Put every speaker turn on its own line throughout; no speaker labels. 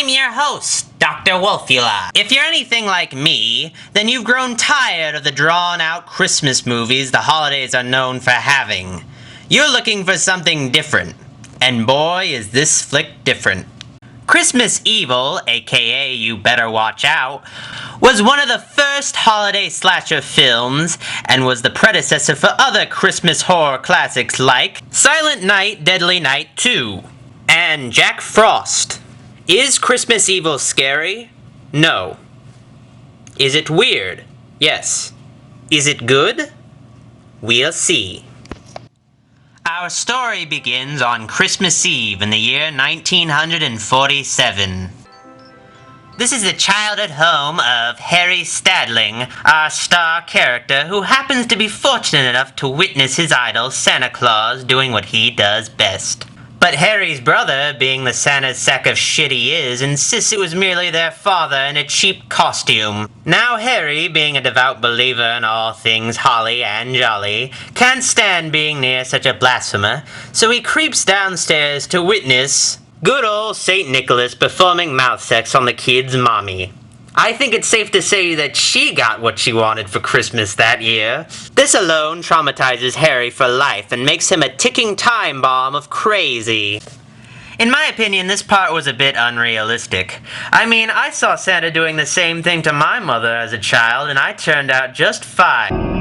I'm your host, Dr. Wolfula. If you're anything like me, then you've grown tired of the drawn-out Christmas movies the holidays are known for having. You're looking for something different, and boy is this flick different. Christmas Evil, aka You Better Watch Out, was one of the first holiday slasher films and was the predecessor for other Christmas horror classics like Silent Night, Deadly Night 2 and Jack Frost. Is Christmas Evil scary? No. Is it weird? Yes. Is it good? We'll see. Our story begins on Christmas Eve in the year 1947. This is the childhood home of Harry Stadling, our star character who happens to be fortunate enough to witness his idol Santa Claus doing what he does best. But Harry's brother, being the Santa's sack of shit he is, insists it was merely their father in a cheap costume. Now Harry, being a devout believer in all things holly and jolly, can't stand being near such a blasphemer, so he creeps downstairs to witness good old St. Nicholas performing mouth sex on the kid's mommy. I think it's safe to say that she got what she wanted for Christmas that year. This alone traumatizes Harry for life and makes him a ticking time bomb of crazy. In my opinion, this part was a bit unrealistic. I mean, I saw Santa doing the same thing to my mother as a child, and I turned out just fine.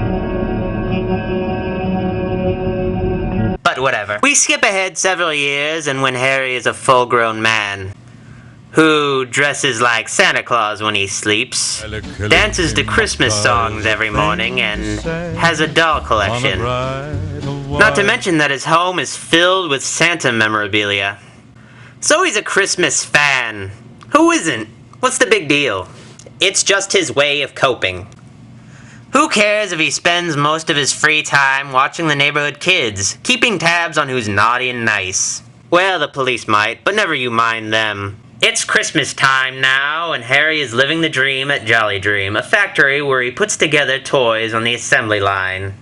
But whatever. We skip ahead several years, and when Harry is a full-grown man, who dresses like Santa Claus when he sleeps, dances to Christmas songs every morning, and has a doll collection. Not to mention that his home is filled with Santa memorabilia. So he's a Christmas fan. Who isn't? What's the big deal? It's just his way of coping. Who cares if he spends most of his free time watching the neighborhood kids, keeping tabs on who's naughty and nice? Well, the police might, but never you mind them. It's Christmas time now, and Harry is living the dream at Jolly Dream, a factory where he puts together toys on the assembly line.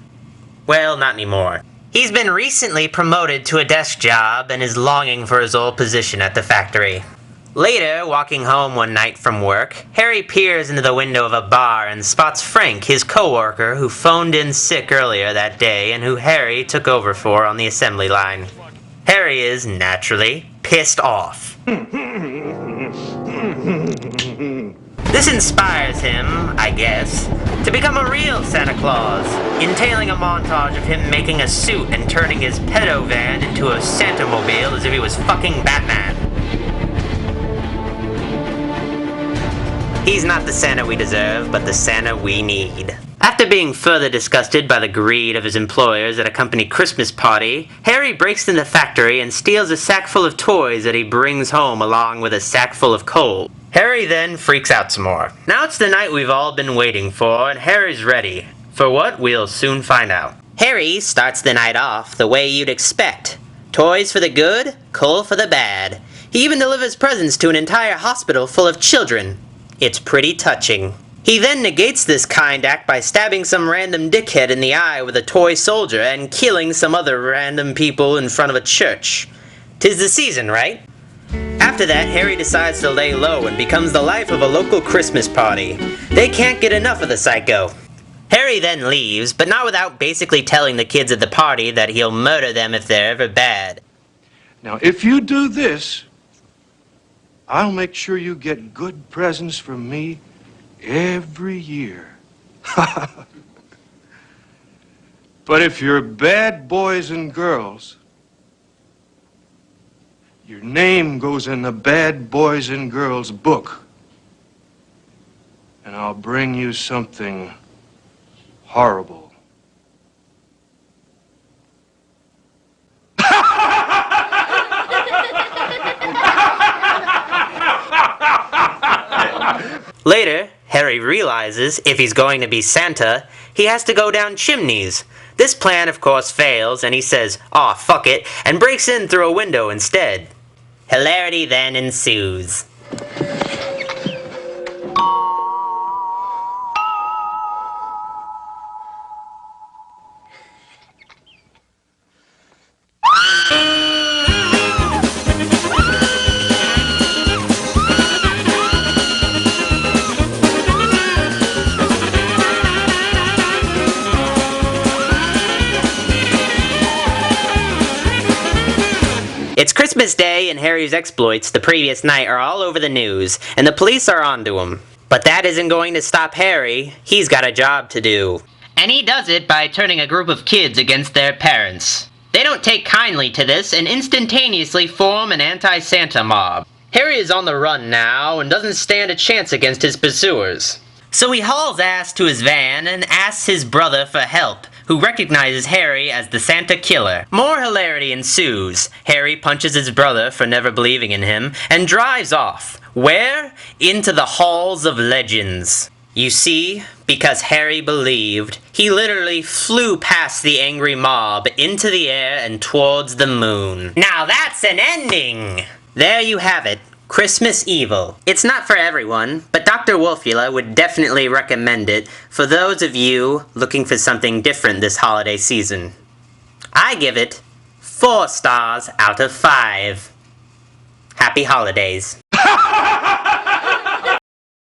Well, not anymore. He's been recently promoted to a desk job and is longing for his old position at the factory. Later, walking home one night from work, Harry peers into the window of a bar and spots Frank, his co-worker, who phoned in sick earlier that day and who Harry took over for on the assembly line. Harry is, naturally, pissed off. This inspires him, I guess, to become a real Santa Claus, entailing a montage of him making a suit and turning his pedo van into a Santa-mobile as if he was fucking Batman. He's not the Santa we deserve, but the Santa we need. After being further disgusted by the greed of his employers at a company Christmas party, Harry breaks into the factory and steals a sack full of toys that he brings home along with a sack full of coal. Harry then freaks out some more. Now it's the night we've all been waiting for, and Harry's ready. For what, we'll soon find out. Harry starts the night off the way you'd expect. Toys for the good, coal for the bad. He even delivers presents to an entire hospital full of children. It's pretty touching. He then negates this kind act by stabbing some random dickhead in the eye with a toy soldier and killing some other random people in front of a church. 'Tis the season, right? After that, Harry decides to lay low and becomes the life of a local Christmas party. They can't get enough of the psycho. Harry then leaves, but not without basically telling the kids at the party that he'll murder them if they're ever bad.
Now, if you do this, I'll make sure you get good presents from me every year. But if you're bad boys and girls, your name goes in the bad boys and girls book. And I'll bring you something horrible.
Later, Harry realizes if he's going to be Santa, he has to go down chimneys. This plan, of course, fails, and he says, "Aw, fuck it," and breaks in through a window instead. Hilarity then ensues. Christmas Day and Harry's exploits the previous night are all over the news, and the police are onto him. But that isn't going to stop Harry. He's got a job to do. And he does it by turning a group of kids against their parents. They don't take kindly to this and instantaneously form an anti-Santa mob. Harry is on the run now and doesn't stand a chance against his pursuers. So he hauls ass to his van and asks his brother for help, who recognizes Harry as the Santa killer. More hilarity ensues. Harry punches his brother for never believing in him and drives off. Where? Into the halls of legends. You see, because Harry believed, he literally flew past the angry mob into the air and towards the moon. Now that's an ending! There you have it. Christmas Evil. It's not for everyone, but Dr. Wolfula would definitely recommend it for those of you looking for something different this holiday season. I give it 4 stars out of 5. Happy holidays.